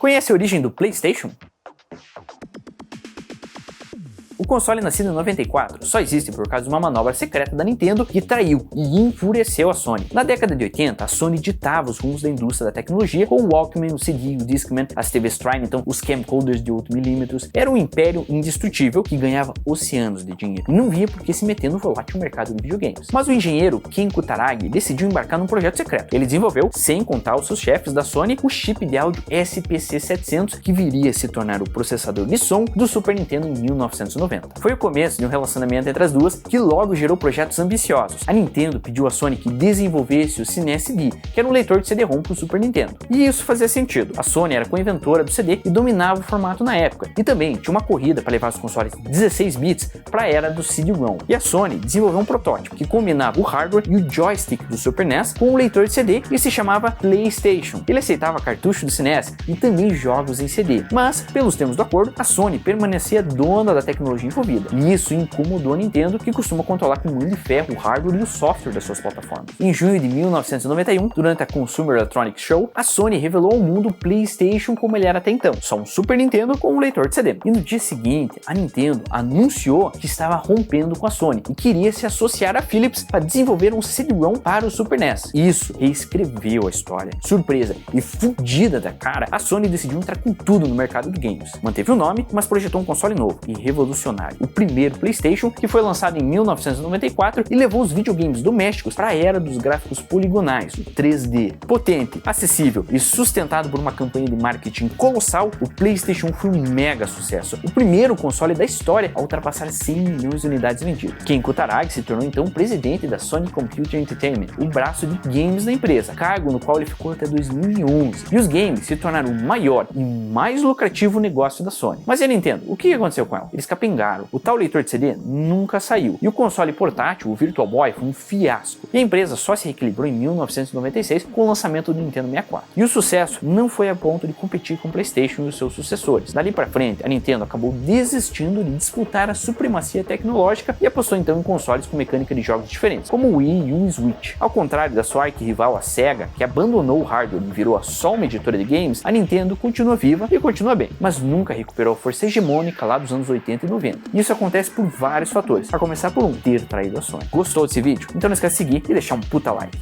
Conhece a origem do PlayStation? O console nascido em 94 só existe por causa de uma manobra secreta da Nintendo que traiu e enfureceu a Sony. Na década de 80, a Sony ditava os rumos da indústria da tecnologia com o Walkman, o CD, o Discman, as TVs Trine, então os camcorders de 8mm. Era um império indestrutível que ganhava oceanos de dinheiro e não via por que se meter no volátil mercado de videogames. Mas o engenheiro Ken Kutaragi decidiu embarcar num projeto secreto. Ele desenvolveu, sem contar os seus chefes da Sony, o chip de áudio SPC700 que viria a se tornar o processador de som do Super Nintendo em 1990. Foi o começo de um relacionamento entre as duas que logo gerou projetos ambiciosos. A Nintendo pediu à Sony que desenvolvesse o CineSD, que era um leitor de CD-ROM para o Super Nintendo. E isso fazia sentido. A Sony era co-inventora do CD e dominava o formato na época. E também tinha uma corrida para levar os consoles 16 bits para a era do CD-ROM. E a Sony desenvolveu um protótipo que combinava o hardware e o joystick do Super NES com o leitor de CD e se chamava PlayStation. Ele aceitava cartucho do SNES e também jogos em CD. Mas, pelos termos do acordo, a Sony permanecia dona da tecnologia envolvida. E isso incomodou a Nintendo, que costuma controlar com mão de ferro o hardware e o software das suas plataformas. Em junho de 1991, durante a Consumer Electronics Show, a Sony revelou ao mundo o PlayStation como ele era até então, só um Super Nintendo com um leitor de CD. E no dia seguinte, a Nintendo anunciou que estava rompendo com a Sony e queria se associar a Philips para desenvolver um CD-ROM para o Super NES. Isso reescreveu a história. Surpresa e fudida da cara, a Sony decidiu entrar com tudo no mercado de games. Manteve o nome, mas projetou um console novo e revolucionário. O primeiro PlayStation, que foi lançado em 1994 e levou os videogames domésticos para a era dos gráficos poligonais, o 3D. Potente, acessível e sustentado por uma campanha de marketing colossal, o PlayStation foi um mega sucesso. O primeiro console da história a ultrapassar 100 milhões de unidades vendidas. Ken Kutaragi se tornou então presidente da Sony Computer Entertainment, o braço de games da empresa, cargo no qual ele ficou até 2011. E os games se tornaram o maior e mais lucrativo negócio da Sony. Mas e a Nintendo? O que aconteceu com ela? Eles capengaram. O tal leitor de CD nunca saiu. E o console portátil, o Virtual Boy, foi um fiasco. E a empresa só se reequilibrou em 1996 com o lançamento do Nintendo 64. E o sucesso não foi a ponto de competir com o PlayStation e os seus sucessores. Dali para frente, a Nintendo acabou desistindo de disputar a supremacia tecnológica e apostou então em consoles com mecânica de jogos diferentes, como o Wii e o Switch. Ao contrário da sua arquirrival, a Sega, que abandonou o hardware e virou só uma editora de games, a Nintendo continua viva e continua bem, mas nunca recuperou a força hegemônica lá dos anos 80 e 90. E isso acontece por vários fatores, a começar por ter traído a Sony. Gostou desse vídeo? Então não esquece de seguir e deixar um puta like.